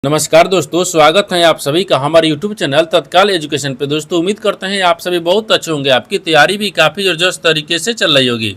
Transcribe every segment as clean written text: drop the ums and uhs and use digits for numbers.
नमस्कार दोस्तों, स्वागत है आप सभी का हमारे YouTube चैनल तत्काल एजुकेशन पे। दोस्तों उम्मीद करते हैं आप सभी बहुत अच्छे होंगे, आपकी तैयारी भी काफ़ी ज़बरदस्त तरीके से चल रही होगी।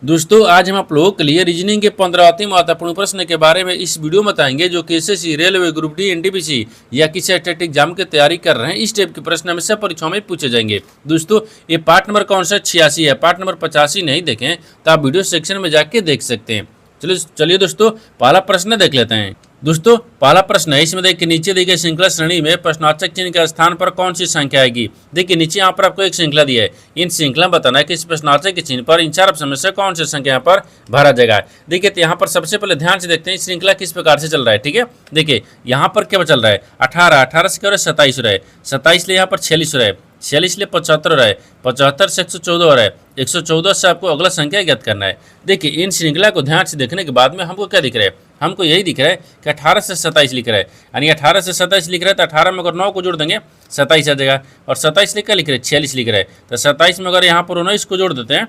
दोस्तों आज हम आप लोगों के लिए रीजनिंग के 15 अति महत्वपूर्ण प्रश्न के बारे में इस वीडियो में बताएंगे जो कि SSC, railway, group D, NTPC या किसी स्टेट एग्जाम की तैयारी कर रहे हैं। इस टाइप के प्रश्न हमेशा परीक्षाओं में पूछे जाएंगे। दोस्तों ये पार्ट नंबर कौन सा 86 है, पार्ट नंबर 85 नहीं देखें तो आप वीडियो सेक्शन में जाके देख सकते हैं। चलिए दोस्तों पहला प्रश्न देख लेते हैं। दोस्तों पहला प्रश्न है, इसमें देखिए नीचे दी गई श्रृंखला श्रेणी में प्रश्नार्थक चिन्ह के स्थान पर कौन सी संख्या आएगी। देखिए नीचे यहाँ पर आपको एक श्रृंखला दी है, इन श्रृंखला में बताना है कि इस प्रश्नार्थक के चिन्ह पर इन चार ऑप्शन में से कौन सी संख्या यहाँ पर भरा जाएगा। देखिए तो यहाँ पर सबसे पहले ध्यान से देखते हैं श्रृंखला किस प्रकार से चल रहा है। ठीक है, देखिए यहाँ पर क्या चल रहा है, 18 से क्या हो रहा है 27 हो रहा है, 27 ले यहाँ पर 46 हो रहा है, 46 ले 75 हो रहा है, 75 से 114 हो रहा है, 114 से आपको अगला संख्या ज्ञात करना है। देखिए इन श्रृंखला को ध्यान से देखने के बाद में हमको क्या दिख रहा है, हमको यही दिख रहा है कि 18 से 27 लिख रहा है, यानी 18 से 27 लिख रहा है तो 18 में अगर 9 को जोड़ देंगे 27 आ जाएगा, और 27 लिख क्या लिख रहे हैं 46 लिख रहा है, तो 27 में अगर यहाँ पर 19 को जोड़ देते हैं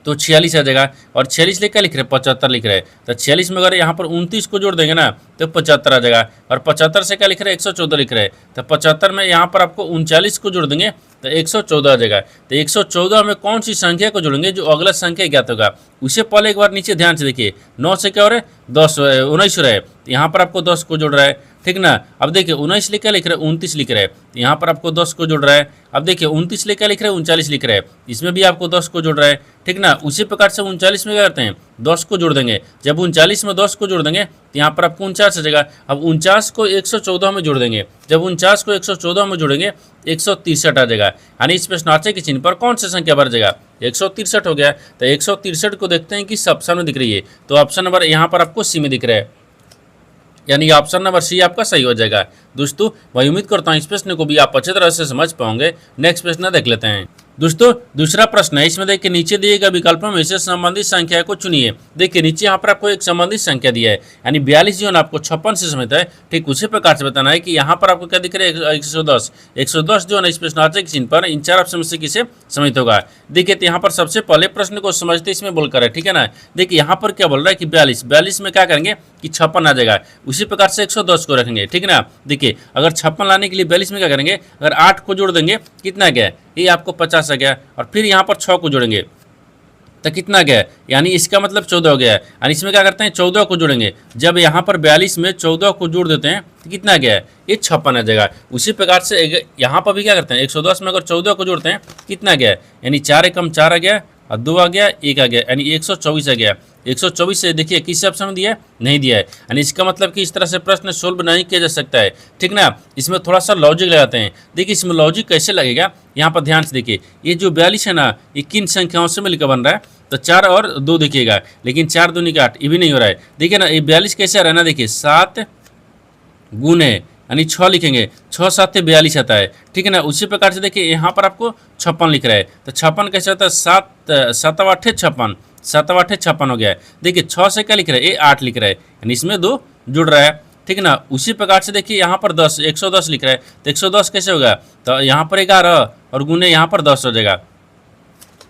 तो 46 आ जाएगा, और 46 लिख क्या लिख रहे हैं 75 लिख रहे हैं, तो 46 में अगर यहाँ पर 29 को जोड़ देंगे ना तो 75 आ जाएगा, और 75 से क्या लिख रहे हैं 114 लिख रहे हैं, तो 75 में यहाँ पर आपको 39 को जोड़ देंगे तो 114 आ जाएगा। तो 114 में कौन सी संख्या को जोड़ेंगे जो अगला संख्या ज्ञात होगा। उससे पहले एक बार नीचे ध्यान से देखिए 9 से क्या हो रहा है 19 हो रहा है, यहाँ पर आपको 10 को जोड़ रहा है। ठीक ना, अब देखिए 19 लिख क्या लिख रहा है 29 लिख रहा है, यहाँ पर आपको 10 को जोड़ रहा है। अब देखिए 29 लिख क्या लिख रहा है 39 लिख रहा है, इसमें भी आपको 10 को जोड़ रहा है। ठीक ना, उसी प्रकार से 39 में क्या करते हैं 10 को जोड़ देंगे, जब 39 में 10 को जोड़ देंगे तो यहाँ पर आपको 49 आ जाएगा। अब 49 को 114 में जोड़ देंगे, जब 49 को 114 में जोड़ेंगे 163 आ जाएगा, यानी इस प्रश्नार्थक के चिन्ह पर कौन सी संख्या भर जाएगा 163 हो गया। तो 163 को देखते हैं किस ऑप्शन में दिख रही है, तो ऑप्शन नंबर यहाँ पर आपको सी में दिख रहा है, यानी ऑप्शन नंबर सी आपका सही हो जाएगा। दोस्तों मैं उम्मीद करता हूँ इस प्रश्न को भी आप अच्छी तरह से समझ पाओगे। नेक्स्ट प्रश्न देख लेते हैं। दोस्तों दूसरा प्रश्न है, इसमें देखिए नीचे दिए गए विकल्पों में से संबंधित संख्या को चुनिए। देखिए नीचे यहाँ पर आपको एक संबंधित संख्या दिया है, यानी 42 जो है आपको 56 से समित है। ठीक उसी प्रकार से बताना है कि यहाँ पर आपको क्या दिख रहा है 110 जो है ना इस प्रश्नार्थक चिन्ह पर इन चार ऑप्शन में से किसे समित होगा। देखिए तो यहाँ पर सबसे पहले प्रश्न को समझते इसमें बोलकर है। ठीक है ना, देखिए यहाँ पर क्या बोल रहा है कि 42 में क्या करेंगे कि 56 आ जाएगा। उसी प्रकार से 110 को रखेंगे। ठीक है ना, देखिए अगर 56 लाने के लिए 42 में क्या करेंगे, अगर 8 को जोड़ देंगे कितना गया, ये आपको 50 आ गया, और फिर यहाँ पर 6 को जोड़ेंगे तो कितना गया, यानी इसका मतलब 14 हो गया है। यानी इसमें क्या करते हैं 14 को जोड़ेंगे, जब यहाँ पर 42 में 14 को जोड़ देते हैं तो कितना गया है, ये 56 आ जाएगा। उसी प्रकार से यहाँ पर भी क्या करते हैं 110 में अगर 14 को जोड़ते हैं कितना गया, यानी 4 एकम 4 आ गया, और 2 आ गया, 1 आ गया, यानी 124 आ गया। 124 से देखिए किस ऑप्शन में दिया है, नहीं दिया है, यानी इसका मतलब कि इस तरह से प्रश्न सोल्व नहीं किया जा सकता है। ठीक ना, इसमें थोड़ा सा लॉजिक लगाते हैं। देखिए इसमें लॉजिक कैसे लगेगा, यहाँ पर ध्यान से देखिए ये जो 42 है ना ये किन संख्याओं से मिलकर बन रहा है, तो 4 और 2 देखिएगा, लेकिन 4 दूनी का 8 ये भी नहीं हो रहा है। देखिए ना ये 42 कैसे आ रहा है ना, देखिए 7 गुने यानी 6 लिखेंगे, 6 7 42 आता है। ठीक है ना, उसी प्रकार से देखिए यहाँ पर आपको 56 लिख रहा है, तो 56 कैसे होता है 7 8 56, 7 8 56 हो गया है। देखिए 6 से क्या लिख रहा है, ये 8 लिख रहा है, यानी इसमें 2 जुड़ रहा है। ठीक है ना, उसी प्रकार से देखिए यहाँ पर 10 110 लिख रहा है, तो 110 कैसे होगा, तो यहाँ पर 11 और गुने यहाँ पर 10 हो जाएगा,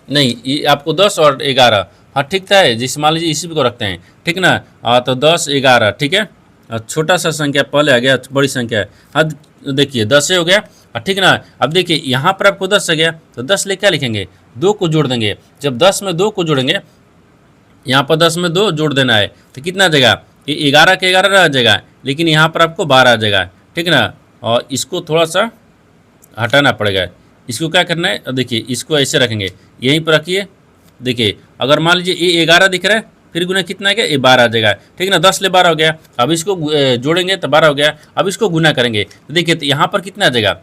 नहीं ये आपको 10 और 11, हाँ ठीक है, जिस मान लीजिए इसी को रखते हैं। ठीक ना, तो 10 11, ठीक है, छोटा सा संख्या पहले आ गया, बड़ी संख्या है, हाँ देखिए 10 हो गया। ठीक है ना, अब देखिए यहाँ पर आपको 10 आ गया, तो 10 ले क्या लिखेंगे 2 को जोड़ देंगे, जब 10 में 2 को जोड़ेंगे, यहाँ पर 10 में 2 जोड़ देना है तो कितना आ जाएगा, ये 11 के 11 रह जाएगा, लेकिन यहाँ पर आपको 12 आ जाएगा। ठीक है ना, और इसको थोड़ा सा हटाना पड़ेगा, इसको क्या करना है, देखिए इसको ऐसे रखेंगे, यहीं पर रखिए। देखिए अगर मान लीजिए ये 11 दिख रहा है, फिर गुना कितना आ गया, ये 12 आ जाएगा। ठीक है ना, 10 ले 12 हो गया, अब इसको जोड़ेंगे तो 12 हो गया, अब इसको गुना करेंगे तो देखिए तो यहाँ पर कितना आ जाएगा,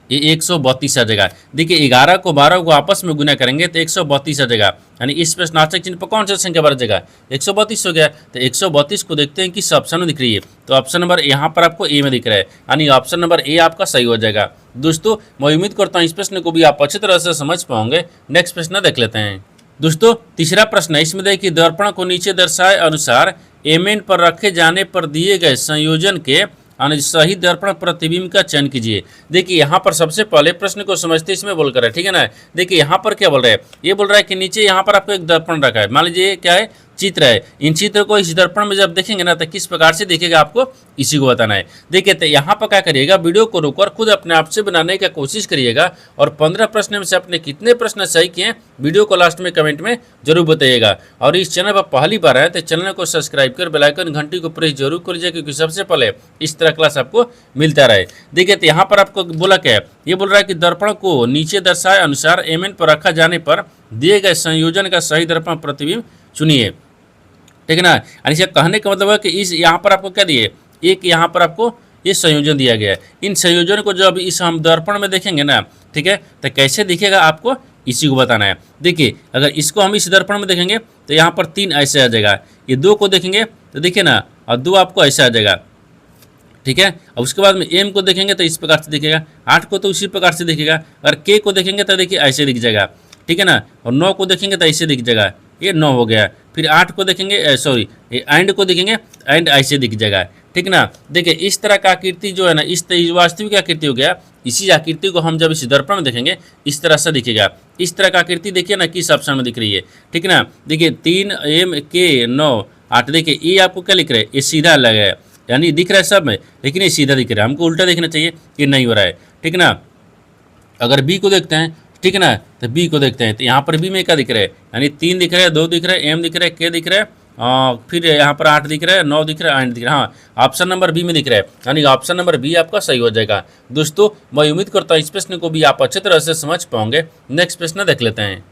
ये 132 आ जाएगा। देखिए 11 को 12 को आपस में गुना करेंगे तो 132 आ जाएगा, यानी इस प्रश्नार्थक चिन्ह पर कौन सा संख्या बढ़ जाएगा 132 हो गया। तो 132 को देखते हैं किस ऑप्शन में दिख रही है, तो ऑप्शन नंबर यहाँ पर आपको ए में दिख रहा है, यानी ऑप्शन नंबर ए आपका सही हो जाएगा। दोस्तों मैं उम्मीद करता हूँ इस प्रश्न को भी आप अच्छी तरह से समझ पाओगे। नेक्स्ट प्रश्न देख लेते हैं। दोस्तों तीसरा प्रश्न है, इसमें देखिए दर्पण को नीचे दर्शाए अनुसार एमेन पर रखे जाने पर दिए गए संयोजन के सही दर्पण प्रतिबिंब का चयन कीजिए। देखिए यहाँ पर सबसे पहले प्रश्न को समझते इसमें बोलकर है। ठीक है ना, देखिए यहाँ पर क्या बोल रहा है, ये बोल रहा है कि नीचे यहाँ पर आपको एक दर्पण रखा है, मान लीजिए क्या है चित्र है। इन चित्र को इस दर्पण में जब देखेंगे ना तो किस प्रकार से दिखेगा आपको इसी को बताना है। देखिए तो यहाँ पर क्या करिएगा, वीडियो को रोककर खुद अपने आप से बनाने का कोशिश करिएगा और 15 प्रश्न में से अपने कितने प्रश्न सही किए वीडियो को लास्ट में कमेंट में जरूर बताइएगा। और इस चैनल पर पहली बार आए तो चैनल को सब्सक्राइब कर बेल आइकन घंटी को प्रेस जरूर कर लीजिए, क्योंकि सबसे पहले इस तरह क्लास आपको मिलता रहे। देखिए तो यहाँ पर आपको बोला क्या है, ये बोल रहा है कि दर्पण को नीचे दर्शाए अनुसार mn पर रखा जाने पर दिए गए संयोजन का सही दर्पण प्रतिबिंब चुनिए। ठीक है ना। और इसे कहने का मतलब है कि इस यहाँ पर आपको क्या दिए, एक यहाँ पर आपको ये संयोजन दिया गया है। इन संयोजन को जब इस हम दर्पण में देखेंगे ना, ठीक है, तो कैसे दिखेगा आपको इसी को बताना है। देखिए अगर इसको हम इस दर्पण में देखेंगे तो यहाँ पर 3 ऐसे आ जाएगा, ये 2 को देखेंगे तो देखिए ना, और 2 आपको ऐसे आ जाएगा। ठीक है। और उसके बाद में m को देखेंगे तो इस प्रकार से दिखेगा, 8 को तो उसी प्रकार से दिखेगा। अगर k को देखेंगे तो देखिए ऐसे दिख जाएगा। ठीक है ना। और 9 को देखेंगे तो ऐसे दिख जाएगा, ये 9 हो गया। फिर 8 को देखेंगे, सॉरी एंड को देखेंगे, एंड ऐसे दिख जाएगा। ठीक ना। देखिए इस तरह का आकृति जो है ना, इस वास्तविक आकृति हो गया। इसी आकृति को हम जब इस दर्पण में देखेंगे इस तरह से दिखेगा। इस तरह का आकृति देखिए ना किस ऑप्शन में दिख रही है। ठीक ना। देखिए 3 m k 9 8, देखिए ये आपको क्या लिख रहे हैं, ये सीधा लग है, यानी दिख रहा है सब में, लेकिन ये सीधा दिख रहा है। हमको उल्टा देखना चाहिए, ये नहीं हो रहा है। ठीक ना। अगर बी को देखते हैं, ठीक है ना, तो बी को देखते हैं तो यहाँ पर बी में क्या दिख रहा है, यानी 3 दिख रहा है, 2 दिख रहा है, एम दिख रहा है, के दिख रहा है, फिर यहाँ पर 8 दिख रहा है, 9 दिख रहा है, 8 दिख रहा है। हाँ, ऑप्शन नंबर बी में दिख रहा है, यानी ऑप्शन नंबर बी आपका सही हो जाएगा। दोस्तों मैं उम्मीद करता हूँ इस प्रश्न को भी आप अच्छे तरह से समझ पाओगे। नेक्स्ट प्रश्न देख लेते हैं।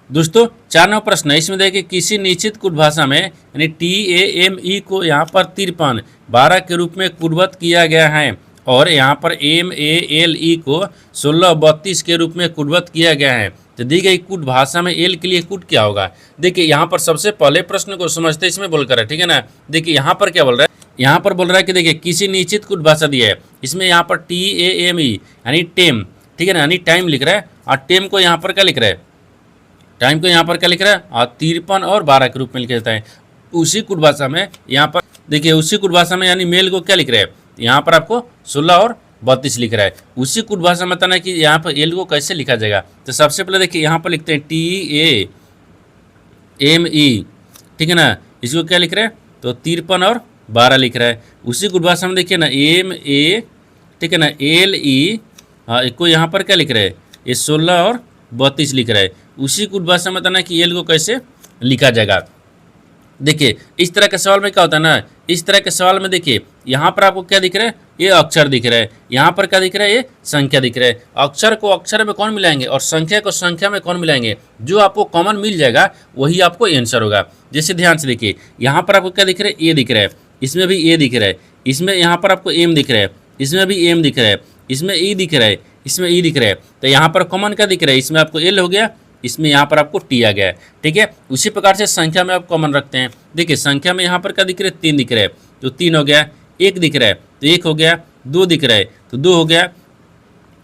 दोस्तों 4 नंबर प्रश्न है, इसमें देखिए किसी निश्चित कुट भाषा में यानी TAME को यहाँ पर 53 12 के रूप में कुटबद्ध किया गया है और यहाँ पर MALE को 16 32 के रूप में कुटबद्ध किया गया है। तो दी गई कुट भाषा में एल के लिए कुट क्या होगा। देखिए यहाँ पर सबसे पहले प्रश्न को समझते इसमें बोलकर है। ठीक है ना। देखिए यहाँ पर क्या बोल रहा है, यहाँ पर बोल रहा है कि देखिए किसी निश्चित कुट भाषा दिया है, इसमें यहाँ पर TAME यानी टेम, ठीक है ना, यानी टाइम लिख रहा है। और टेम को यहाँ पर क्या लिख रहा है, टाइम को यहाँ पर क्या लिख रहा है, और 53 और 12 के रूप में लिख देता है। उसी कुट भाषा में यहाँ पर देखिए, उसी कुट भाषा में यानी मेल को क्या लिख रहा है, यहाँ पर आपको 16 और 32 लिख रहा है। उसी कुट भाषा में बताना है कि यहाँ पर एल को कैसे लिखा जाएगा। तो सबसे पहले देखिए यहाँ पर लिखते हैं TAME, ठीक है ना, इसको क्या लिख रहा है, तो 53 और 12 लिख रहा है। उसी कुट भाषा में देखिए ना MA, ठीक है ना, LE को यहाँ पर क्या लिख रहा है, ये 16 और 32 लिख रहा है। उसी कुट भाषा में बताना है कि एल को कैसे लिखा जाएगा। देखिए इस तरह के सवाल में क्या होता है ना, इस तरह के सवाल में देखिए यहाँ पर आपको क्या दिख रहा है, ये अक्षर दिख रहा है, यहाँ पर क्या दिख रहा है, ये संख्या दिख रहा है। अक्षर को अक्षर में कौन मिलाएंगे और संख्या को संख्या में कौन मिलाएंगे, जो आपको कॉमन मिल जाएगा वही आपको आंसर होगा। जैसे ध्यान से देखिए यहाँ पर आपको क्या दिख रहा है, ए दिख रहा है, इसमें भी ए दिख रहा है, इसमें यहाँ पर आपको एम दिख रहा है, इसमें भी एम दिख रहा है, इसमें ई दिख रहा है, इसमें ई दिख रहा है। तो यहाँ पर कॉमन क्या दिख रहा है, इसमें आपको एल हो गया, इसमें यहाँ पर आपको टी आ गया है। ठीक है। उसी प्रकार से संख्या में आप कॉमन रखते हैं। देखिए संख्या में यहाँ पर क्या दिख रहा है, 3 दिख रहा है, तो 3 हो गया। 1 दिख रहा है तो 1 हो गया। 2 दिख रहा है तो 2 हो गया।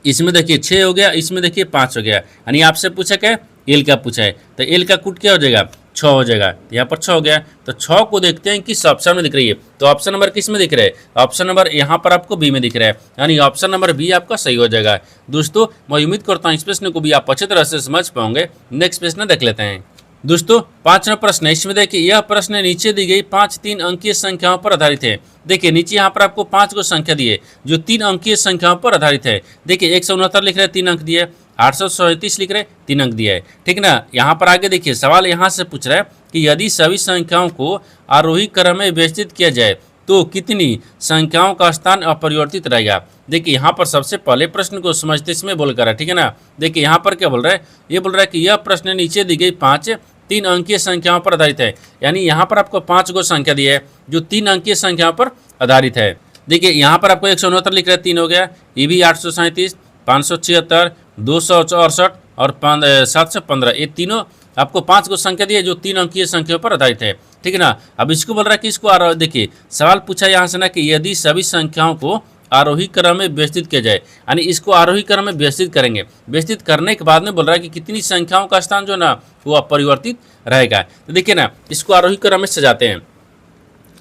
इसमें देखिए 6 हो गया, इसमें देखिए 5 हो गया। यानी आपसे पूछा क्या, एल का पूछा है, तो एल का कुट क्या हो जाएगा, 6 हो जाएगा। यहाँ पर 6 हो गया। तो 6 को देखते हैं किस ऑप्शन में दिख रही है, तो ऑप्शन नंबर किस में दिख रहा है, ऑप्शन नंबर यहाँ पर आपको बी में दिख रहा है, यानी ऑप्शन नंबर बी आपका सही हो जाएगा। दोस्तों मैं उम्मीद करता हूँ इस प्रश्न को भी आप अच्छी तरह से समझ पाओगे। नेक्स्ट प्रश्न देख लेते हैं। दोस्तों 5वां प्रश्न है, इसमें देखिए यह प्रश्न नीचे दी गई 5 3 अंकीय संख्याओं पर आधारित है। देखिए नीचे यहाँ पर आपको 5 को संख्या दी है जो 3 अंकीय संख्याओं पर आधारित है। देखिए 169 लिख रहे हैं, 3 अंक दिए, 837 लिख रहे हैं, 3 अंक दिया है। ठीक ना। यहाँ पर आगे देखिए सवाल यहाँ से पूछ रहा है कि यदि सभी संख्याओं को आरोही क्रम में व्यवस्थित किया जाए तो कितनी संख्याओं का स्थान अपरिवर्तित रहेगा। देखिए यहाँ पर सबसे पहले प्रश्न को समझते इसमें बोलकर है। ठीक है ना। देखिए यहाँ पर क्या बोल रहा है, ये बोल रहा है कि यह प्रश्न नीचे दी गई 5 3 अंकीय संख्याओं पर आधारित है। यानी यहाँ पर आपको 5 को संख्या दी है जो 3 अंकीय संख्याओं पर आधारित है। देखिए यहाँ पर आपको 169 लिख रहा है, 3 हो गया, ये भी 837, 576, 268 और 715, ये तीनों आपको 5 को संख्या दी है जो 3 अंकीय संख्याओं पर आधारित है। ठीक है ना। अब इसको बोल रहा है कि इसको देखिए सवाल पूछा यहाँ से ना कि यदि सभी संख्याओं को आरोही क्रम में व्यवस्थित किया जाए, यानी इसको आरोही क्रम में व्यवस्थित करेंगे। व्यवस्थित करने के बाद में बोल रहा है कि कितनी संख्याओं का स्थान जो ना वो अपरिवर्तित रहेगा। तो देखिए ना इसको आरोही क्रम में सजाते हैं।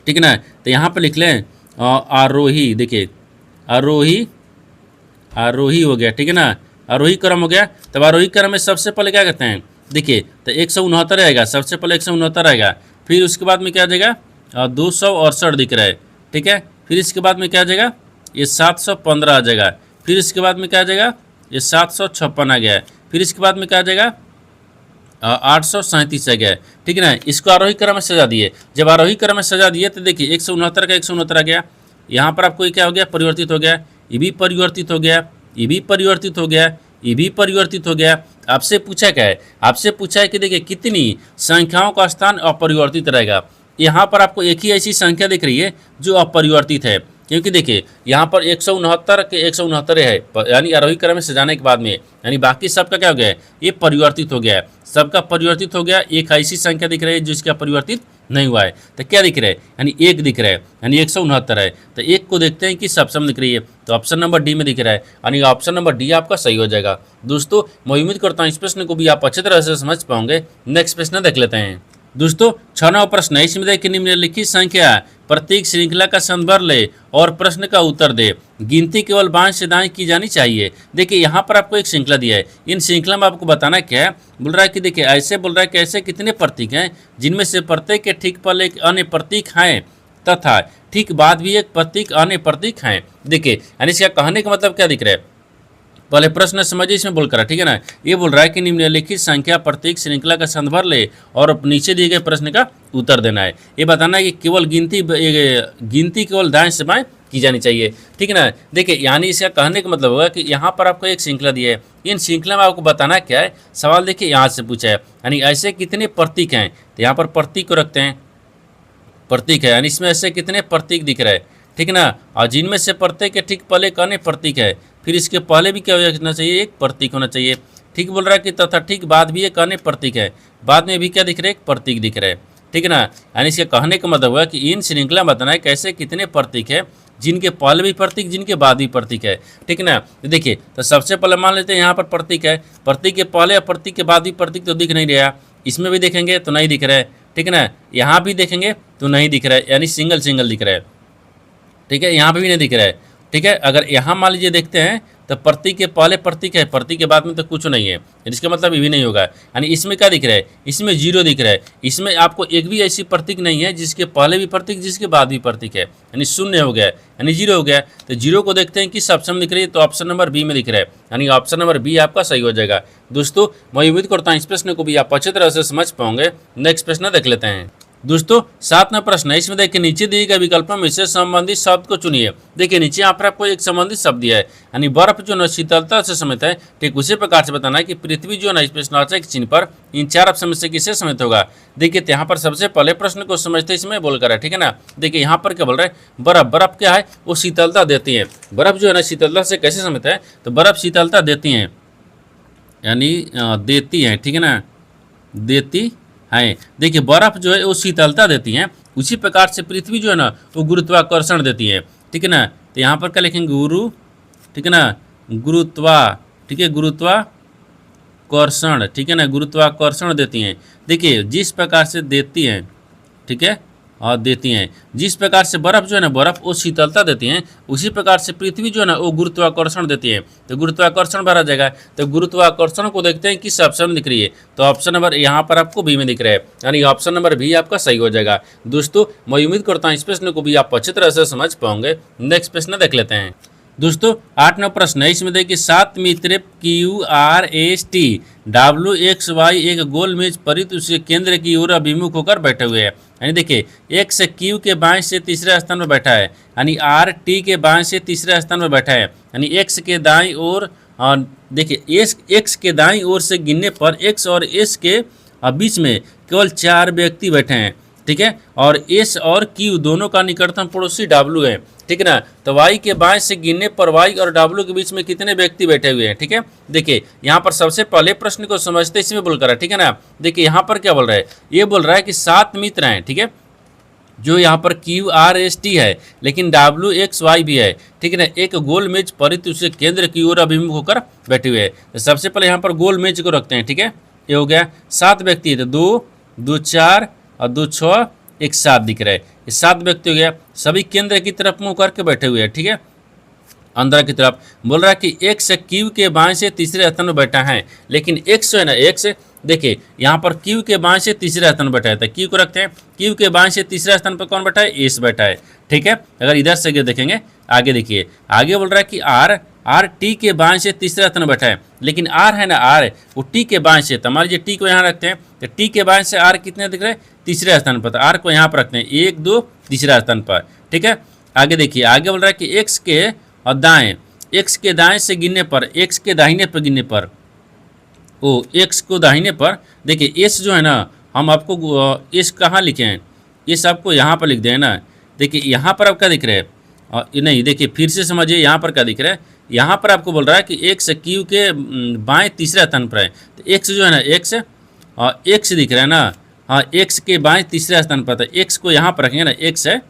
ठीक है ना। तो यहाँ पर लिख लें आरोही, देखिए आरोही हो गया। ठीक है ना, आरोही क्रम हो गया। तब आरोही क्रम में सबसे पहले क्या करते हैं, देखिए तो 169 आएगा, सबसे पहले 169 आएगा। फिर उसके बाद में क्या आ जाएगा 268 दिख रहा है, ठीक है। फिर इसके बाद में क्या आ जाएगा, ये 715 आ जाएगा। फिर इसके बाद में क्या आ जाएगा, ये 756 आ गया है। फिर इसके बाद में क्या आ जाएगा 837 आ गया है, ठीक है ना। इसको आरोही क्रम में सजा दिए। जब आरोही क्रम में सजा दिए तो देखिए 169 का 169 आ गया। यहाँ पर आपको ये क्या हो गया, परिवर्तित हो गया, ये भी परिवर्तित हो गया, ये भी परिवर्तित हो गया, ये भी परिवर्तित हो गया। आपसे पूछा क्या है, आपसे पूछा है कि देखिए कितनी संख्याओं का स्थान अपरिवर्तित रहेगा। यहाँ पर आपको एक ही ऐसी संख्या दिख रही है जो अपरिवर्तित है, क्योंकि देखिए यहाँ पर 169 के 169 है, यानी आरोही क्रम में सजाने के बाद में, यानी बाकी सबका क्या हो गया है, ये परिवर्तित हो गया है, सबका परिवर्तित हो गया। एक ऐसी संख्या दिख रही है जिसका परिवर्तित नहीं हुआ है, तो क्या दिख रहा है, यानी एक दिख रहा है, यानी 169 है। तो एक को देखते हैं कि ऑप्शन दिख रही है, तो ऑप्शन नंबर डी में दिख रहा है, यानी ऑप्शन नंबर डी आपका सही हो जाएगा। दोस्तों मैं उम्मीद करता हूँ इस प्रश्न को भी आप अच्छी तरह से समझ पाओगे। नेक्स्ट प्रश्न देख लेते हैं। दोस्तों 6वां प्रश्न है, इसमें देखिए निम्नलिखित संख्या प्रत्येक श्रृंखला का संदर्भ ले और प्रश्न का उत्तर दे। गिनती केवल बाएं से दाएं की जानी चाहिए। देखिए यहाँ पर आपको एक श्रृंखला दिया है, इन श्रृंखला में आपको बताना क्या है, बोल रहा है कि देखिए ऐसे बोल रहा है कि ऐसे कितने प्रतीक हैं जिनमें से प्रत्येक के ठीक पहले एक अन्य प्रतीक हैं तथा ठीक बाद भी एक प्रतीक अन्य प्रतीक हैं। देखिए यानी इसका कहने का मतलब क्या दिख रहा है, पहले प्रश्न समझिए इसमें बोल कर, ठीक है ना। ये बोल रहा है कि निम्नलिखित संख्या प्रत्येक श्रृंखला का संदर्भ ले और नीचे दिए गए प्रश्न का उत्तर देना है। ये बताना है कि केवल गिनती केवल दाएं से बाएं की जानी चाहिए, ठीक है ना। देखिए यानी इसका कहने का मतलब होगा कि यहाँ पर आपको एक श्रृंखला दी है, इन श्रृंखला में आपको बताना क्या है। सवाल देखिए यहाँ से पूछा है, यानी ऐसे कितने प्रतीक हैं, तो यहाँ पर प्रतीक को रखते हैं, प्रतीक है, यानी इसमें ऐसे कितने प्रतीक दिख रहे हैं, ठीक है ना। और जिनमें से प्रत्येक के ठीक पहले एक अन्य प्रतीक है, फिर इसके पहले भी क्या होना चाहिए, एक प्रतीक होना चाहिए, ठीक बोल रहा है कि तथा ठीक बाद भी एक अन्य प्रतीक है, बाद में भी क्या दिख रहा है, एक प्रतीक दिख रहा है, ठीक है ना। यानी इसके कहने का मतलब हुआ कि इन श्रृंखला में बताना है कैसे कितने प्रतीक है जिनके पहले भी प्रतीक जिनके बाद भी प्रतीक है, ठीक है ना। तो देखिए तो सबसे पहले मान लेते हैं यहाँ पर प्रतीक है, प्रतीक के पहले और प्रतीक के बाद भी प्रतीक तो दिख नहीं रहा, इसमें भी देखेंगे तो नहीं दिख रहा है, ठीक है ना। यहाँ भी देखेंगे तो नहीं दिख रहा है, यानी सिंगल सिंगल दिख रहा है, ठीक है। यहाँ पे भी नहीं दिख रहा है, ठीक है। अगर यहाँ मान लीजिए देखते हैं तो प्रतीक के पहले प्रतीक है, प्रतीक के बाद में तो कुछ नहीं है, इसका मतलब ये भी नहीं होगा। यानी इसमें क्या दिख रहा है, इसमें 0 दिख रहा है, इसमें आपको एक भी ऐसी प्रतीक नहीं है जिसके पहले भी प्रतीक जिसके बाद भी प्रतीक है, यानी शून्य हो गया, यानी 0 हो गया। तो 0 को देखते हैं किस ऑप्शन में दिख रही है, तो ऑप्शन नंबर बी में दिख रहा है, यानी ऑप्शन नंबर बी आपका सही हो जाएगा। दोस्तों मैं उम्मीद करता हूँ इस प्रश्न को भी आप अच्छी तरह से समझ पाओगे। नेक्स्ट प्रश्न देख लेते हैं। दोस्तों 7वां प्रश्न है, इसमें देखिए नीचे दिए गए विकल्पों में से संबंधित शब्द को चुनिए। देखिए नीचे यहाँ पर आपको एक संबंधित शब्द दिया है, यानी बर्फ जो है शीतलता से समित है, ठीक उसी प्रकार से बताना है कि पृथ्वी जो है प्रश्नवाचक चिन्ह पर इन 4 ऑप्शन में से किसे समित होगा। देखिए यहाँ पर सबसे पहले प्रश्न को समझते इसमें बोलकर है, ठीक है ना। देखिए यहाँ पर क्या बोल रहा है, बर्फ, बर्फ क्या है, वो शीतलता देती है। बर्फ जो है ना शीतलता से कैसे समित है, तो बर्फ शीतलता देती हैं, यानी देती हैं, ठीक है ना, देती है। देखिए बर्फ जो है वो शीतलता देती हैं, उसी प्रकार से पृथ्वी जो है ना वो गुरुत्वाकर्षण देती है, ठीक है ना। तो यहाँ पर क्या लिखेंगे, गुरु, ठीक है ना, ठीक है, गुरुत्वाकर्षण, ठीक है ना, गुरुत्वाकर्षण देती हैं। देखिए जिस प्रकार से देती हैं, ठीक है, और देती हैं, जिस प्रकार से बर्फ जो है ना, बर्फ वो शीतलता देती हैं, उसी प्रकार से पृथ्वी जो है ना वो गुरुत्वाकर्षण देती है। तो गुरुत्वाकर्षण भरा जाएगा। तो गुरुत्वाकर्षण को देखते हैं किस ऑप्शन में दिख रही है, तो ऑप्शन नंबर यहाँ पर आपको बी में दिख रहा है, यानी ऑप्शन नंबर बी आपका सही हो जाएगा। दोस्तों मैं उम्मीद करता हूँ इस प्रश्न को भी आप अच्छी तरह से समझ पाओगे। नेक्स्ट प्रश्न देख लेते हैं। दोस्तों 8वां प्रश्न है, इसमें देखिए 7 मित्र QRST WXY एक गोल मेज परित उसके केंद्र की ओर अभिमुख होकर बैठे हुए हैं। यानी देखिए X Q के बाएं से तीसरे स्थान पर बैठा है, यानी R T के बाएं से तीसरे स्थान पर बैठा है, यानी X के दाईं ओर, देखिए X के दाईं ओर से गिनने पर X और S के बीच में केवल 4 व्यक्ति बैठे हैं, ठीक है। और S और Q दोनों का निकटतम पड़ोसी W है, ठीक है ना। तो Y के बाएं से गिनने पर Y और W के बीच में कितने व्यक्ति बैठे हुए हैं, ठीक है। देखिए यहाँ पर सबसे पहले प्रश्न को समझते इसमें बोल कर है, ठीक है ना। देखिए यहाँ पर क्या बोल रहा है, ये बोल रहा है कि 7 मित्र हैं, ठीक है, जो यहाँ पर QRST है, लेकिन WXY भी है, ठीक है ना। एक गोल मेज परित उसके केंद्र की ओर अभिमुख होकर बैठे हुए हैं। तो सबसे पहले यहाँ पर गोल मेज को रखते हैं, ठीक है। ये हो गया 7 व्यक्ति है, तो 2 2 4 और 2 6 1 7 दिख रहा है, ये 7 व्यक्ति हो गया। सभी केंद्र की तरफ मुंह करके बैठे हुए हैं, ठीक है, अंदर की तरफ। बोल रहा है कि X Q के बाएं से तीसरे स्थान में बैठा है, लेकिन X जो है ना, X देखिए यहाँ पर क्यू के बाएं से तीसरे स्थान पर बैठा है, तो क्यू को रखते हैं, क्यू के बाएं से तीसरे स्थान पर कौन बैठा है, एस बैठा है। ठीक है, अगर इधर से देखेंगे आगे, देखिए आगे बोल रहा है कि आर टी के बाएं से तीसरा स्थान बैठा है, लेकिन आर है ना, आर वो टी के बाएं से, तो मान लीजिए टी को यहाँ रखते हैं, तो टी के बाएं से आर कितने दिख रहे हैं, तीसरे स्थान पर, तो आर को यहाँ पर रखते हैं 1 2 तीसरा स्थान पर। ठीक है, आगे देखिए आगे बोल रहा है कि एक्स के और दाएं, एक्स के दाएं से गिनने पर, एक्स के दाहिने पर गिनने पर, ओ एक्स को दाहिने पर, देखिए एस जो है ना, हम आपको एस कहाँ लिखे हैं, एस आपको यहाँ पर लिख दें ना। देखिए यहाँ पर आप क्या दिख रहा है, नहीं देखिए फिर से समझिए, यहाँ पर क्या दिख रहा है, यहाँ पर आपको बोल रहा है कि एक्स क्यू के बाएं तीसरे स्थान पर है, तो एक्स जो है ना, एक्स दिख रहा है ना, हाँ एक्स के बाएं तीसरे स्थान पर, तो एक्स को यहाँ पर रखेंगे ना, एक्स है,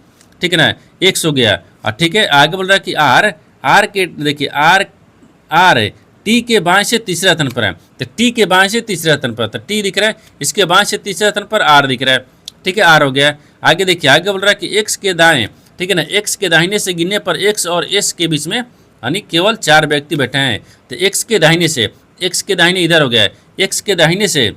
ठीक है ना, एक्स हो गया। और ठीक है, आगे बोल रहा है कि आर के, देखिए आर टी के बाएं से तीसरा स्थान पर है, तो टी के बाएं से तीसरा स्थान पर, तो टी दिख रहा है, इसके बाएं से तीसरा स्थान पर आर दिख रहा है। ठीक है, आर हो गया। आगे देखिए आगे बोल रहा है कि एक्स के दाएं, ठीक है ना, एक्स के दाहिने से गिनने पर एक्स और एस के बीच में यानी केवल 4 व्यक्ति बैठे हैं, तो एक्स के दाहिने से, एक्स के दाहिने इधर हो गया है, एक्स के दाहिने से,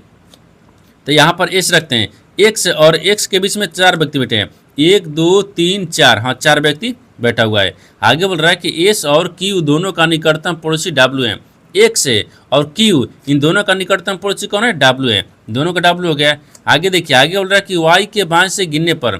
तो यहाँ पर एस रखते हैं, एक्स और एक्स के बीच में 4 व्यक्ति बैठे हैं, 1 2 3 4, हाँ 4 व्यक्ति बैठा हुआ है। आगे बोल रहा है कि एस और क्यू दोनों का निकटतम पड़ोसी डब्ल्यू है, एक्स है और क्यू इन दोनों का निकटतम पड़ोसी कौन है, डब्ल्यू है, दोनों का डब्ल्यू हो गया। आगे देखिए आगे बोल रहा है कि वाई के बाएं से गिनने पर,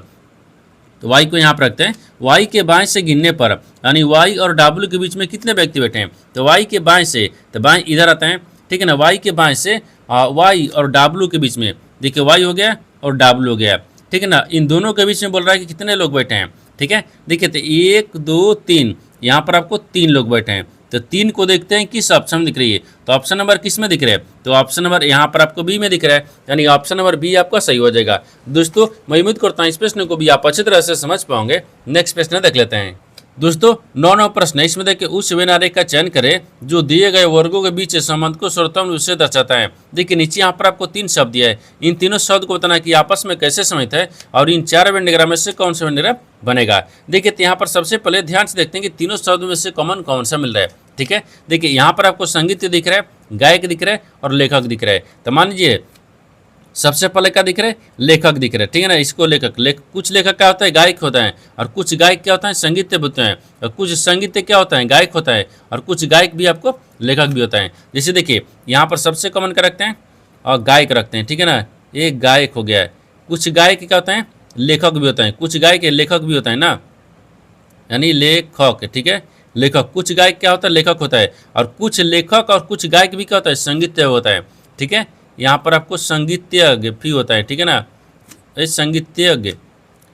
तो वाई को यहाँ पर रखते हैं, वाई के बाएं से गिनने पर यानी वाई और डब्ल्यू के बीच में कितने व्यक्ति बैठे हैं, तो वाई के बाएं से, तो बाएं इधर आते हैं, ठीक है ना, वाई के बाएं से वाई और डब्ल्यू के बीच में, देखिए वाई हो गया और डब्ल्यू हो गया, ठीक है ना, इन दोनों के बीच में बोल रहा है कि कितने लोग बैठे हैं। ठीक है, देखिए तो 1 2 3, यहाँ पर आपको 3 लोग बैठे हैं, तो 3 को देखते हैं किस ऑप्शन में दिख रही है, तो ऑप्शन नंबर किस में दिख रहा है, तो ऑप्शन नंबर यहाँ पर आपको बी में दिख रहा है, यानी ऑप्शन नंबर बी आपका सही हो जाएगा। दोस्तों मैं उम्मीद करता हूँ इस प्रश्न को भी आप अच्छी तरह से समझ पाओगे। नेक्स्ट प्रश्न देख लेते हैं। दोस्तों 9वां प्रश्न है, इसमें देखिए उस विनारेख का चयन करें जो दिए गए वर्गों के बीच संबंध को सर्वोत्तम रूप से दर्शाता है। देखिए नीचे यहाँ पर आपको 3 शब्द दिया है, इन तीनों शब्द को बताना है कि आपस में कैसे संबंधित है और इन 4 वेन डायग्राम में से कौन सा वेन डायग्राम बनेगा। देखिए तो यहाँ पर सबसे पहले ध्यान से देखते हैं कि तीनों शब्द में से कॉमन कौन सा मिल रहा है। ठीक है, देखिए यहाँ पर आपको संगीत दिख रहा है, गायक दिख रहा है और लेखक दिख रहा है। तो मान लीजिए सबसे पहले क्या दिख रहा है, लेखक दिख रहा है, ठीक है ना, इसको कुछ लेखक क्या होता है, गायक होता है, और कुछ गायक क्या होता है, संगीत होते हैं, और कुछ संगीत क्या होता है, गायक होता है, और कुछ गायक भी आपको लेखक भी होता है। जैसे देखिए यहाँ पर सबसे कॉमन क्या रखते हैं, और गायक रखते हैं, ठीक है ना, एक गायक हो गया है। कुछ गायक क्या होता है, लेखक भी होता है, कुछ गायक लेखक भी होता है ना, यानी लेखक, ठीक है, लेखक। कुछ गायक क्या होता है, लेखक होता है, और कुछ लेखक और कुछ गायक भी क्या होता है, संगीत होता है। ठीक है, यहाँ पर आपको संगीतज्ञ भी होता है, ठीक है ना, ये संगीतज्ञ,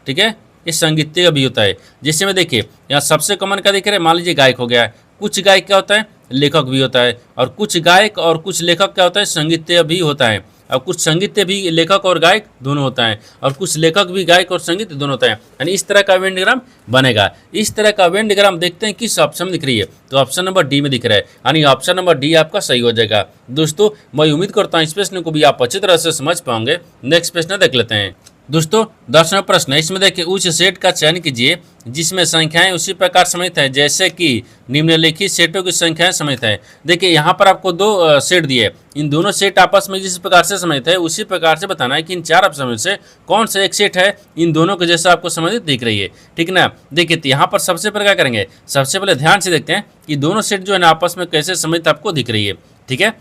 ठीक है, ये संगीतज्ञ भी होता है। जैसे में देखिए यहाँ सबसे कॉमन क्या दिख रहा है, मान लीजिए गायक हो गया है, कुछ गायक क्या होता है, लेखक भी होता है, और कुछ गायक और कुछ लेखक क्या होता है, संगीतज्ञ भी होता है, और कुछ संगीत भी लेखक और गायक दोनों होता है, और कुछ लेखक भी गायक और संगीत दोनों होता है, यानी इस तरह का वेन डायग्राम बनेगा। इस तरह का वेन डायग्राम देखते हैं किस ऑप्शन में दिख रही है, तो ऑप्शन नंबर डी में दिख रहा है, यानी ऑप्शन नंबर डी आपका सही हो जाएगा। दोस्तों मैं उम्मीद करता हूँ इस प्रश्न को भी आप अच्छी तरह से समझ पाओगे। नेक्स्ट प्रश्न देख लेते हैं। दोस्तों 10वां प्रश्न है, इसमें देखिए उस सेट का चयन कीजिए जिसमें संख्याएं उसी प्रकार समित है जैसे कि निम्नलिखित सेटों की संख्याएं समित है। देखिए यहाँ पर आपको 2 सेट दिए, इन दोनों सेट आपस में जिस प्रकार से समित है उसी प्रकार से बताना है कि इन 4 ऑप्शन में से कौन सा एक सेट है इन दोनों के जैसा आपको संबंधित दिख रही है। ठीक है ना, देखिए तो यहाँ पर सबसे पहले क्या करेंगे, सबसे पहले ध्यान से देखते हैं कि दोनों सेट जो है ना आपस में कैसे समित आपको दिख रही है। ठीक है,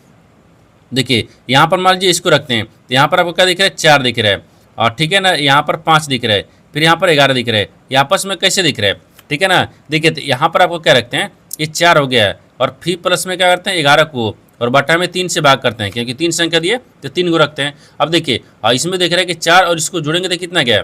देखिए यहाँ पर मान लीजिए इसको रखते हैं, तो यहाँ पर आपको क्या दिख रहा है, 4 दिख रहा है, और ठीक है ना यहाँ पर 5 दिख रहा है, फिर यहाँ पर 11 दिख रहा है, ये आपस में कैसे दिख रहा है। ठीक है ना, देखिए तो यहाँ पर आपको क्या रखते हैं, ये 4 हो गया है, और फिर प्लस में क्या करते हैं 11 को, और बटा में 3 से भाग करते हैं क्योंकि 3 संख्या दिए तो 3 को रखते हैं। अब देखिए इसमें देख रहे हैं कि 4 और इसको जोड़ेंगे तो कितना गया,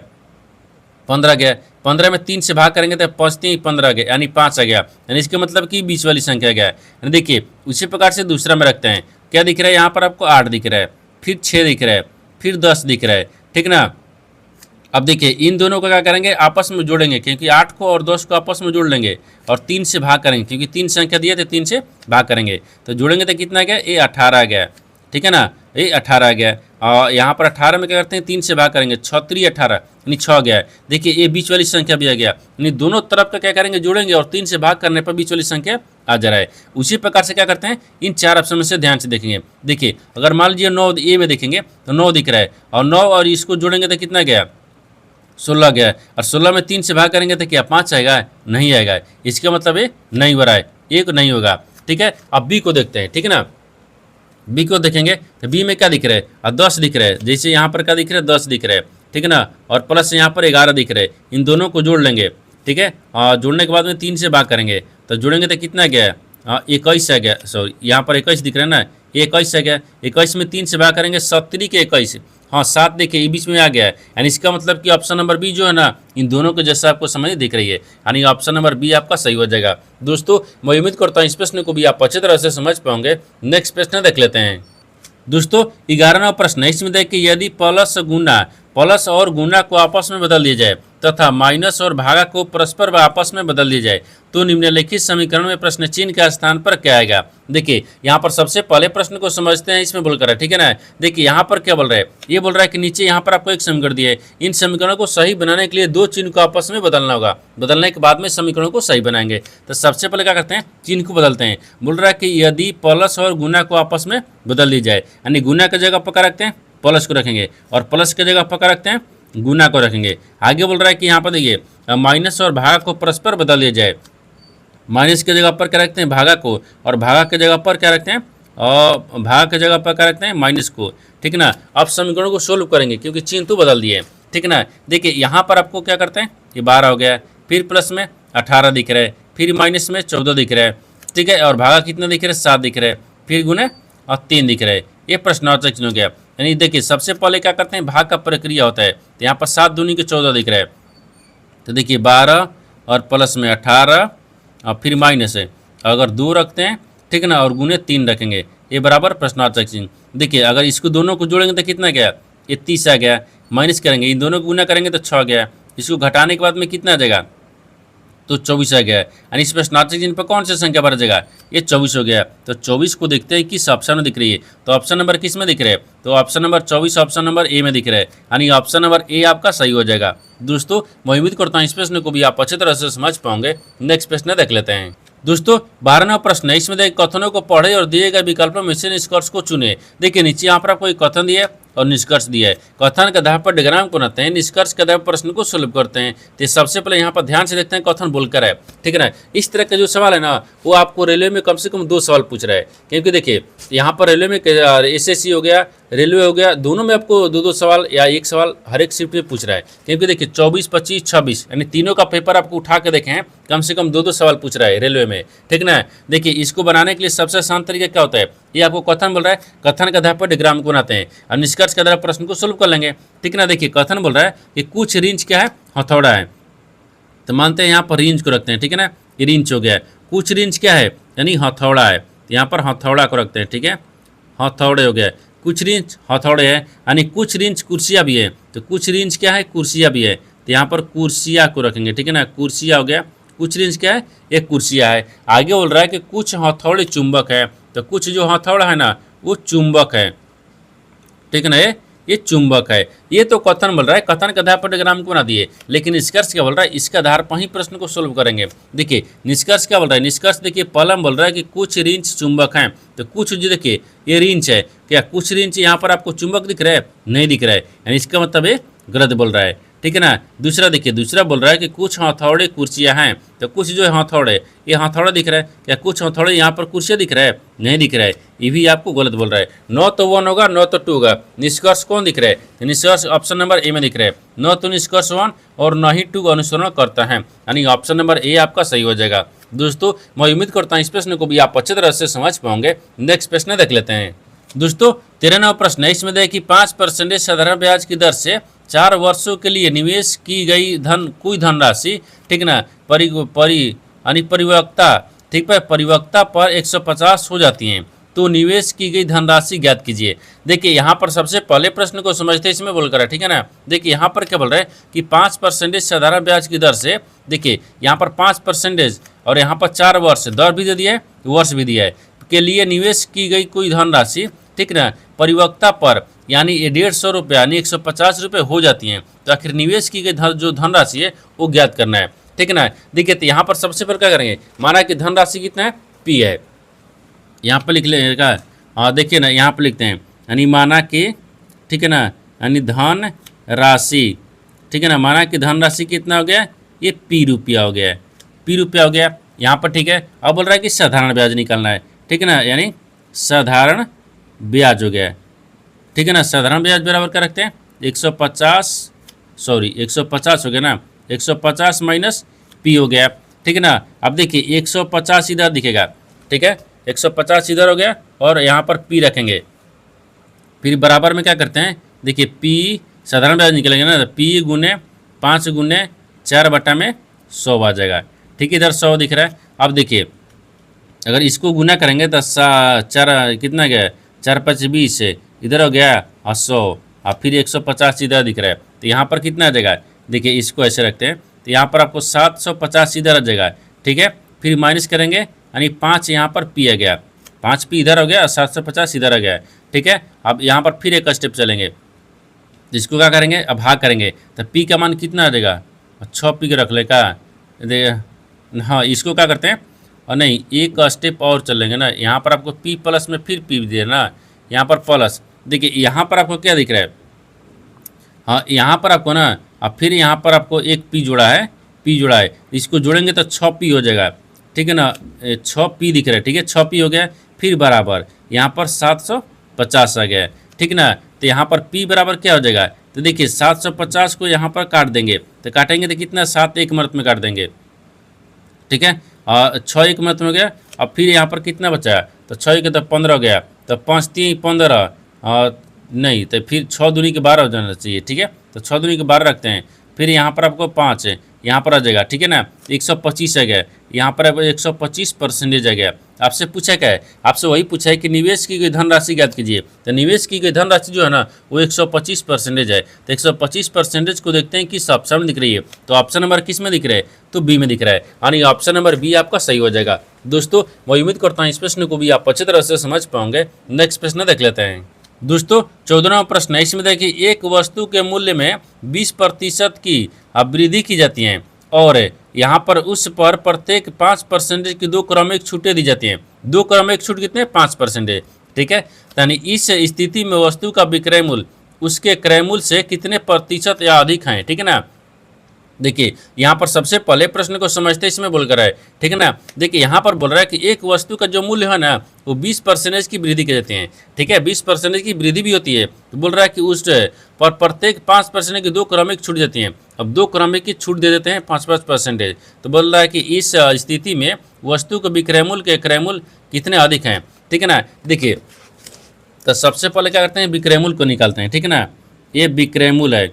15 गया, 15 में 3 से भाग करेंगे तो 5 3 15 गया, यानी 5 आ गया, यानी इसके मतलब कि बीच वाली संख्या गया है। देखिए उसी प्रकार से दूसरा में रखते हैं, क्या दिख रहा है, यहाँ पर आपको 8 दिख रहा है, फिर 6 दिख रहा है, फिर 10 दिख रहा है। ठीक ना, अब देखिए इन दोनों को क्या करेंगे, आपस में जोड़ेंगे क्योंकि 8 को और 10 को आपस में जोड़ लेंगे, और 3 से भाग करेंगे क्योंकि 3 संख्या दिए थे, 3 से भाग करेंगे तो जोड़ेंगे तो कितना गया, ये 18 आ गया। ठीक है ना, ये 18 आ गया, और यहाँ पर 18 में क्या करते हैं, 3 से भाग करेंगे, 6 3 18 यानी 6 गया है। देखिए ये बीच वाली संख्या भी आ गया, यानी दोनों तरफ का क्या करेंगे, जोड़ेंगे और 3 से भाग करने पर बीच वाली संख्या आ जा रहा है। उसी प्रकार से क्या करते हैं, इन 4 ऑप्शन में से ध्यान से देखेंगे। देखिए अगर मान लीजिए 9 ए में देखेंगे तो 9 दिख रहा है, और 9 और इसको जोड़ेंगे तो कितना गया, 16 गया, और 16 में 3 से भाग करेंगे तो क्या 5 आएगा, नहीं आएगा। इसका मतलब ये नहीं हो रहा है, एक नहीं होगा। ठीक है, अब बी को देखते हैं, ठीक है ना। बी को देखेंगे तो बी में क्या दिख रहा है, 10 दिख रहा है, जैसे यहाँ पर क्या दिख रहा है, 10 दिख रहा है, ठीक है ना, और प्लस यहाँ पर 11 दिख रहा है। इन दोनों को जोड़ लेंगे, ठीक है, और जोड़ने के बाद में 3 से भाग करेंगे तो जोड़ेंगे तो कितना गया, 21 आ गया। सॉरी यहाँ पर 21 दिख रहा है ना, 21 आ गया। 21 में 3 से भाग करेंगे 17 के 21, हाँ 7 देखिए ये बीच में आ गया है। यानी इसका मतलब कि ऑप्शन नंबर बी जो है ना, इन दोनों के जैसा आपको समझ दिख रही है, यानी ऑप्शन नंबर बी आपका सही हो जाएगा। दोस्तों मैं उम्मीद करता हूँ इस प्रश्न को भी आप अच्छी तरह से समझ पाओगे। नेक्स्ट प्रश्न देख लेते हैं। दोस्तों 11वां प्रश्न है, इसमें देखिए यदि प्लस और गुना को आपस में बदल दिया जाए तथा माइनस और भागा को परस्पर आपस में बदल दिया जाए तो निम्नलिखित समीकरण में प्रश्न चिन्ह के स्थान पर क्या आएगा। देखिए यहाँ पर सबसे पहले प्रश्न को समझते हैं, इसमें बोलकर है, ठीक है ना। देखिए यहाँ पर क्या बोल रहा है, ये बोल रहा है कि नीचे यहाँ पर आपको एक समीकरण दिया है, इन समीकरणों को सही बनाने के लिए 2 चिन्ह को आपस में बदलना होगा, बदलने के बाद में समीकरणों को सही बनाएंगे। तो सबसे पहले क्या करते हैं, चिन्ह को बदलते हैं। बोल रहा है कि यदि प्लस और गुना को आपस में बदल दी जाए, यानी गुना की जगह पक्का रखते हैं प्लस को रखेंगे, और प्लस की जगह पक्का रखते हैं गुना को रखेंगे। आगे बोल रहा है कि यहाँ पर देखिए माइनस और भागा को परस्पर बदल दिया जाए, माइनस की जगह पर क्या रखते हैं भागा को, और भागा की जगह पर क्या रखते हैं, और भागा की जगह पर क्या रखते हैं माइनस को, ठीक है ना। अब समीकरणों को सोल्व करेंगे क्योंकि चिन्ह तो बदल दिए, ठीक है ना। देखिए यहाँ पर आपको क्या करते हैं, ये 12 हो गया, फिर प्लस में 18 दिख रहा है, फिर माइनस में 14 दिख रहा है, ठीक है, और भागा कितना दिख रहा है, 7 दिख रहा है, फिर गुना और 3 दिख रहा है। ये प्रश्नार्थक चिन्ह हो गया। यानी देखिए सबसे पहले क्या करते हैं, भाग का प्रक्रिया होता है, तो यहाँ पर 7 दूनी के 14 दिख रहा है, तो देखिए 12 और प्लस में 18 और फिर माइनस है, अगर 2 रखते हैं, ठीक है ना, और गुने 3 रखेंगे, ये बराबर प्रश्नार्थक चिन्ह। देखिए अगर इसको दोनों को जोड़ेंगे तो कितना गया, ये 30 आ गया, माइनस करेंगे इन दोनों को गुना करेंगे तो 6 गया, इसको घटाने के बाद में कितना आ जाएगा, तो 24 आ गया। यानी इस प्रश्नार्थक चिन्ह पर कौन सी संख्या बढ़ जाएगा, ये 24 हो गया। तो 24 को देखते हैं किस ऑप्शन में दिख रही है, तो ऑप्शन नंबर किस में दिख रहा है, तो option number 24 option number A में दिख रहा है, यानी ऑप्शन नंबर ए आपका सही हो जाएगा। दोस्तों मैं उम्मीद करता हूँ इस प्रश्न को भी आप अच्छी तरह से समझ पाओगे। नेक्स्ट प्रश्न देख लेते हैं। दोस्तों 12वां प्रश्न है, इसमें देखिए कथनों को पढ़े और दिए गए विकल्पों में से निष्कर्ष को चुने। देखिए नीचे यहाँ पर आपको एक कथन दिया है और निष्कर्ष दिया है। कथन के आधार पर डिग्राम को बनाते हैं, निष्कर्ष के आधार पर प्रश्न को सोल्व करते हैं। तो सबसे पहले यहाँ पर ध्यान से देखते हैं कथन बोलकर है, ठीक है ना। इस तरह का जो सवाल है ना, वो आपको रेलवे में कम से कम 2 सवाल पूछ रहा है, क्योंकि देखिए यहाँ पर रेलवे में एसएससी हो गया, रेलवे हो गया, दोनों में आपको 2-2 सवाल या 1 सवाल हर एक शिफ्ट में पूछ रहा है। क्योंकि देखिए 24, 25, 26 यानी तीनों का पेपर आपको उठा के देखें, कम से कम 2-2 सवाल पूछ रहा है रेलवे में, ठीक ना। देखिए इसको बनाने के लिए सबसे आसान तरीका क्या होता है, ये आपको कथन बोल रहा है, कथन के आधार पर डिग्राम को बनाते हैं और निष्कर्ष के आधार पर प्रश्न को सोल्व कर लेंगे, ठीक ना। देखिए कथन बोल रहा है कि कुछ रेंज क्या है, हथौड़ा है, तो मानते हैं यहाँ पर रेंज को रखते हैं, ठीक है ना, ये रेंज हो गया। कुछ रेंज क्या है, यानी हथौड़ा है, तो यहाँ पर हथौड़ा को रखते हैं, ठीक है, हथौड़े हो गया। कुछ रेंज हथौड़े है, यानी कुछ रेंज कुर्सियाँ भी है, तो कुछ रेंज क्या है, कुर्सियाँ भी है, तो यहाँ पर कुर्सियाँ को रखेंगे, ठीक है ना, कुर्सियाँ हो गया। कुछ रेंज क्या है, एक कुर्सियाँ है। आगे बोल रहा है कि कुछ हथौड़े चुंबक है, तो कुछ जो हथौड़ा है ना वो चुंबक है, ठीक है ना, ये चुंबक है। ये तो कथन बोल रहा है, कथन के आधार पर डिग्राम को बना दिए, लेकिन निष्कर्ष क्या बोल रहा है, इसके आधार पर ही प्रश्न को सोल्व करेंगे। देखिए निष्कर्ष क्या बोल रहा है, निष्कर्ष देखिए पहला बोल रहा है कि कुछ रेंज चुंबक हैं, तो कुछ जो देखिए ये रेंज है, क्या कुछ रेंज यहाँ पर आपको चुंबक दिख रहा है, नहीं दिख रहा है, यानी इसका मतलब ये गलत बोल रहा है, ठीक है ना। दूसरा देखिए, दूसरा बोल रहा है कि कुछ हथौड़े कुर्सियाँ हैं, तो कुछ जो है हथौड़े, ये हथौड़ा दिख रहा है, क्या कुछ हथौड़े यहाँ पर कुर्सियाँ दिख रहा है, नहीं दिख रहा है, ये भी आपको गलत बोल रहा है। न तो 1 होगा न तो 2 होगा, निष्कर्ष कौन दिख रहा है, तो निष्कर्ष ऑप्शन नंबर ए में दिख रहा है। न तो निष्कर्ष 1 और न ही 2 का अनुसरण करता है, यानी ऑप्शन नंबर ए आपका सही हो जाएगा। दोस्तों मैं उम्मीद करता हूँ इस प्रश्न को भी आप अच्छी तरह से समझ पाओगे। नेक्स्ट प्रश्न देख लेते हैं। दोस्तों 13वां प्रश्न है, इसमें देखिए 5% साधारण ब्याज की दर से 4 वर्षों के लिए निवेश की गई कोई धनराशि, ठीक ना, परिपक्वता, ठीक है, परिपक्वता पर 150 हो जाती हैं, तो निवेश की गई धनराशि ज्ञात कीजिए। देखिए यहाँ पर सबसे पहले प्रश्न को समझते हैं, इसमें बोलकर है, ठीक है ना। देखिए यहाँ पर क्या बोल रहे हैं कि 5% साधारण ब्याज की दर से, देखिए यहाँ पर 5% और यहाँ पर 4 वर्ष, दर भी दे दिया है, वर्ष भी दिया है, के लिए निवेश की गई कोई धनराशि, ठीक ना, परिपक्वता पर यानी 150 रुपये यानी 150 रुपये हो जाती हैं, तो आखिर निवेश की गई जो धनराशि है वो ज्ञात करना है, ठीक है ना। देखिए तो यहाँ पर सबसे पहले क्या करेंगे, माना कि धनराशि कितना है पी है। यहाँ पर लिख लेगा, देखिए ना यहाँ पर लिखते हैं यानी माना कि, ठीक है ना, यानी धन राशि, ठीक है ना, माना कि धन राशि कितना हो गया, ये पी रुपया हो गया, पी रुपया हो गया यहाँ पर, ठीक है। अब बोल रहा है कि साधारण ब्याज निकालना है, ठीक है ना, यानी साधारण ब्याज हो गया, ठीक है ना। साधारण ब्याज बराबर क्या रखते हैं, 150 हो गया ना, 150 माइनस पी हो गया, ठीक है ना। अब देखिए 150 इधर दिखेगा, ठीक है, 150 इधर हो गया और यहाँ पर पी रखेंगे, फिर बराबर में क्या करते हैं, देखिए पी साधारण ब्याज निकलेंगे ना, पी गुने 5 गुने 4/100 आ जाएगा, ठीक है। इधर 100 दिख रहा है। अब देखिए अगर इसको गुना करेंगे तो 4 कितना गया, 4 5 20, इधर हो गया 100, और फिर 150 इधर दिख रहा है, तो यहाँ पर कितना आ जाएगा, देखिए इसको ऐसे रखते हैं तो यहाँ पर आपको 750 इधर आ जाएगा, ठीक है। फिर माइनस करेंगे यानी 5 यहाँ पर पी आ गया, 5 पी इधर हो गया और 750 इधर आ गया, ठीक है। अब यहाँ पर फिर एक स्टेप चलेंगे, इसको क्या करेंगे, अब भाग करेंगे तो पी का मान कितना आ जाएगा, 6 पी के रख ले का, हाँ इसको क्या करते हैं, और नहीं एक स्टेप और चलेंगे ना, यहाँ पर आपको पी प्लस में फिर पी दिया ना, यहाँ पर प्लस, देखिए यहाँ पर आपको क्या दिख रहा है, हाँ यहाँ पर आपको ना, अब फिर यहाँ पर आपको एक पी जोड़ा है, पी जोड़ा है, इसको जोड़ेंगे तो 6 पी हो जाएगा, ठीक है ना, 6 पी दिख रहा है, ठीक है, 6 पी हो गया, फिर बराबर यहाँ पर 750 आ गया, ठीक है ना। तो यहाँ पर पी बराबर क्या हो जाएगा, तो देखिए 750 को यहाँ पर काट देंगे, तो काटेंगे तो कितना, 7 एक मर्त में काट देंगे, ठीक है, 6 एक मर्त में हो गया। अब फिर यहाँ पर कितना बचा, तो 6 के तो 15 हो गया, तो 5 3 15, नहीं तो फिर 6 दूनी के 12 हो जाना चाहिए, ठीक है, तो 6 दूनी के 12 रखते हैं, फिर यहाँ पर आपको 5 है यहाँ पर आ जाएगा, ठीक है ना, 125 आ गया, यहाँ पर 125% आ गया। आपसे पूछा क्या है, आपसे वही पूछा है कि निवेश की गई धनराशि ज्ञात कीजिए, तो निवेश की गई धनराशि जो है ना वो 125% है, तो 125% को देखते हैं किस ऑप्शन में दिख रही है, तो ऑप्शन नंबर किस में दिख रहा है, तो बी में दिख रहा है, यानी ऑप्शन नंबर बी आपका सही हो जाएगा। दोस्तों मैं उम्मीद करता हूँ इस प्रश्न को भी आप अच्छी तरह से समझ पाओगे। नेक्स्ट प्रश्न देख लेते हैं। दोस्तों 14वां प्रश्न है, इसमें देखिए एक वस्तु के मूल्य में 20% की वृद्धि की जाती है और यहाँ पर उस पर प्रत्येक 5% की 2 क्रमिक छूटें दी जाती हैं। 2 क्रमिक छूट कितने, 5%, ठीक है। यानी इस स्थिति में वस्तु का विक्रय मूल्य उसके क्रय मूल्य से कितने प्रतिशत या अधिक हैं, ठीक है ना। देखिए यहाँ पर सबसे पहले प्रश्न को समझते इसमें बोल कर है, ठीक है ना। देखिए यहाँ पर बोल रहा है कि एक वस्तु का जो मूल्य है ना वो 20% की वृद्धि कर देते हैं, ठीक है, 20% की वृद्धि भी होती है, तो बोल रहा है कि उस पर प्रत्येक 5% की 2 क्रमिक छूट जाती हैं। अब 2 क्रमिक की छूट दे देते हैं 5%, तो बोल रहा है कि इस स्थिति में वस्तु के विक्रय मूल्य के क्रय मूल्य कितने अधिक हैं, ठीक है ना। देखिए तो सबसे पहले क्या करते हैं, विक्रय मूल्य को निकालते हैं, ठीक है ना। ये विक्रय मूल्य है,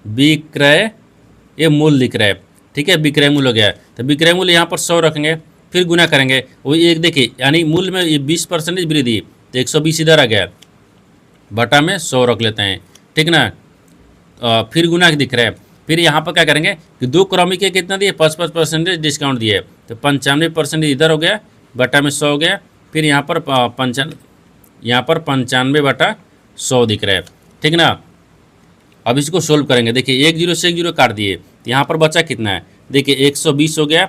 विक्रय ये मूल्य दिख रहा है, ठीक है, विक्रय मूल्य हो गया, तो विक्रय मूल्य यहाँ पर 100 रखेंगे, फिर गुना करेंगे, वो एक देखिए यानी मूल्य में ये 20% वृद्धि, तो 120 इधर आ गया, बटा में 100 रख लेते हैं, ठीक ना। फिर गुना दिख रहा है, फिर यहाँ पर क्या करेंगे कि 2 क्रमिक के कितना दिए, 5% डिस्काउंट दिए, तो 95% इधर हो गया, बटा में 100 हो गया, फिर यहाँ पर 95/100 दिख रहा है, ठीक ना। अब इसको सोल्व करेंगे, देखिए 1 0 से 1 0 काट दिए, तो यहाँ पर बचा कितना है, देखिए 120 हो गया,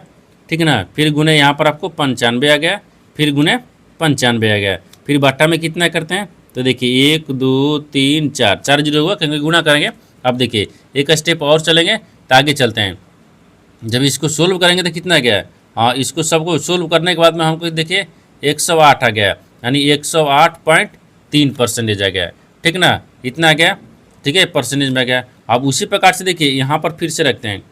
ठीक है ना। फिर गुने यहाँ पर आपको 95 आ गया, फिर गुने 95 आ गया, फिर बट्टा में कितना करते हैं, तो देखिए 1 2 3 4 4 0 होगा क्योंकि गुना करेंगे। अब देखिए एक स्टेप और चलेंगे तो आगे चलते हैं, जब इसको सोल्व करेंगे तो कितना गया, हाँ इसको सबको सोल्व करने के बाद में हमको देखिए 108 आ गया, यानी 108.3% आ गया, ठीक ना, इतना आ गया, ठीक है, परसेंटेज में आ गया। अब उसी प्रकार से देखिए यहाँ पर फिर से रखते हैं,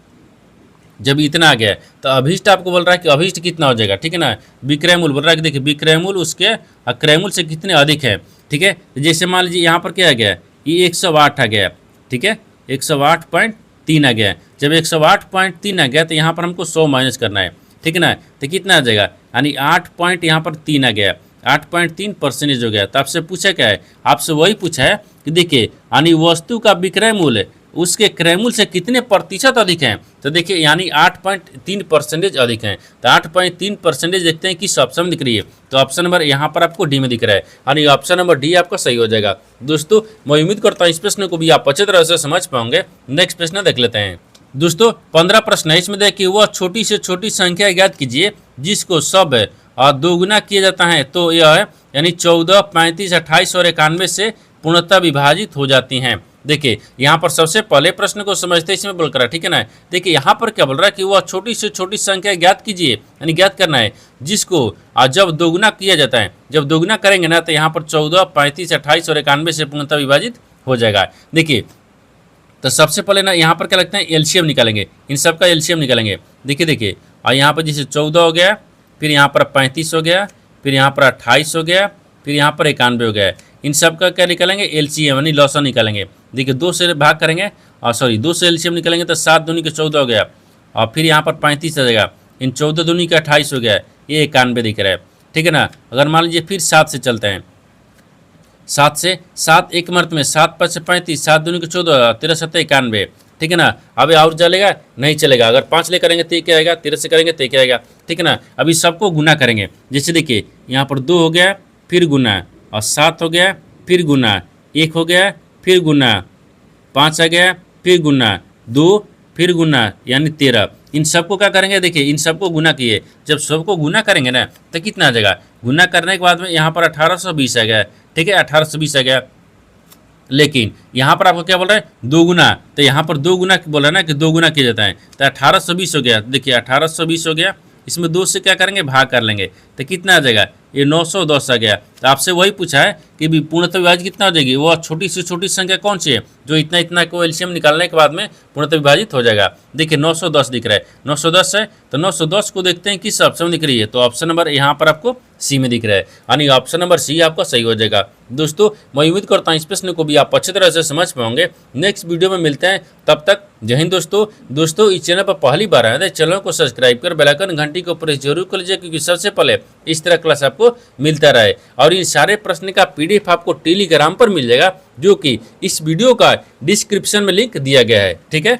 जब इतना आ गया तो अभिष्ट आपको बोल रहा है कि अभिष्ट कितना हो जाएगा, ठीक है ना। विक्रय मूल्य बोल रहा है कि देखिए विक्रय मूल्य उसके क्रय मूल्य से कितने अधिक है, ठीक है। जैसे मान लीजिए यहाँ पर क्या आ गया, ये 108 आ गया, ठीक है, 108.3 आ गया। जब 108.3 आ गया तो यहाँ पर हमको 100 माइनस करना है, ठीक है ना, तो कितना आ जाएगा, यानी 8 यहाँ पर 3 आ गया, 8.3% हो गया। तो आपसे पूछा क्या है, आपसे वही पूछा है कि देखिए यानी वस्तु का विक्रय मूल्य उसके क्रय मूल्य से कितने प्रतिशत अधिक हैं, तो देखिए यानी 8.3% अधिक हैं। तो 8.3% देखते हैं किस ऑप्शन में दिख रही है, तो ऑप्शन नंबर यहाँ पर आपको डी में दिख रहा है, यानी ऑप्शन नंबर डी आपका सही हो जाएगा। दोस्तों मैं उम्मीद करता हूँ इस प्रश्न को भी आप अच्छी तरह से समझ पाओगे। नेक्स्ट प्रश्न देख लेते हैं। दोस्तों 15 प्रश्न है, इसमें देखिए वह छोटी से छोटी संख्या ज्ञात कीजिए जिसको सब दो गुना किया जाता है तो यह है यानी 14, 35, 28 और 91 से पूर्णतः विभाजित हो जाती हैं। देखिए यहाँ पर सबसे पहले प्रश्न को समझते इसमें बोल कर, ठीक है ना। देखिए यहाँ पर क्या बोल रहा है कि वह छोटी से छोटी संख्या ज्ञात कीजिए, यानी ज्ञात करना है जिसको जब दोगुना किया जाता है, जब दोगुना करेंगे ना तो यहाँ पर 14, 35, 28 और 91 से पूर्णतः विभाजित हो जाएगा। देखिए तो सबसे पहले ना यहाँ पर क्या लगता है एलसीएम निकालेंगे, इन सब का एलसीएम निकालेंगे। देखिए और यहाँ पर जैसे 14 हो गया, फिर यहाँ पर 35 हो गया, फिर यहाँ पर 28 हो गया, फिर यहाँ पर 91 हो गया। इन सब का क्या निकालेंगे एलसीएम यानी लॉसन निकालेंगे। देखिए 2 से भाग करेंगे और 2 से एलसीएम निकालेंगे तो 7 दूनी के 14 हो गया, और फिर यहाँ पर 35 आ जाएगा, इन 14 दूनी के 28 हो गया, ये 91 दिख रहा है, ठीक है ना। अगर मान लीजिए फिर 7 से चलते हैं, 7 से 7 एक मर्त में 7 5 से 35, 7 दूनी के 14, 13 7 91, ठीक है ना। अभी और चलेगा नहीं चलेगा, अगर 5 ले करेंगे तो क्या आएगा, 13 से करेंगे तो क्या आएगा, ठीक है ना। अभी सबको गुना करेंगे, जैसे देखिए यहाँ पर 2 हो गया फिर गुना, और 7 हो गया फिर गुना, 1 हो गया फिर गुना, 5 आ गया फिर गुना, 2 फिर गुना यानी 13। इन सबको क्या करेंगे, देखिए इन सबको गुना किए, जब सबको गुना करेंगे ना तो कितना आ जाएगा, गुना करने के बाद में यहाँ पर 1820 आ गया, ठीक है 1820 आ गया। लेकिन यहाँ पर आपको क्या बोल रहा है दो गुना, तो यहाँ पर 2 गुना बोल रहा है ना कि 2 गुना किया जाता है, तो 1820 हो गया। देखिए 1820 हो गया, इसमें 2 से क्या करेंगे भाग कर लेंगे तो कितना आ जाएगा, ये 910 आ गया। तो आपसे वही पूछा है कि पूर्णतः विभाजित कितना हो जाएगी, वो छोटी से छोटी संख्या कौन सी है जो इतना इतना को एलसीएम निकालने के बाद में पूर्णतः विभाजित हो जाएगा। देखिए 910 दिख रहा है, 910 है तो 910 को देखते हैं किस ऑप्शन में दिख रही है, तो ऑप्शन नंबर यहाँ पर आपको सी में दिख रहा है, यानी ऑप्शन नंबर सी आपका सही हो जाएगा। दोस्तों मैं उम्मीद करता हूँ इस प्रश्न को भी आप अच्छी तरह से समझ पाओगे। नेक्स्ट वीडियो में मिलते हैं, तब तक जय हिंद। दोस्तों इस चैनल पर पहली बार आए तो चैनल को सब्सक्राइब कर बेल आइकन घंटी को प्रेस जरूर कर लीजिए, क्योंकि सबसे पहले इस तरह क्लास आपको मिलता रहे। और इन सारे प्रश्न का पीडीएफ आपको टेलीग्राम पर मिल जाएगा, जो कि इस वीडियो का डिस्क्रिप्शन में लिंक दिया गया है, ठीक है।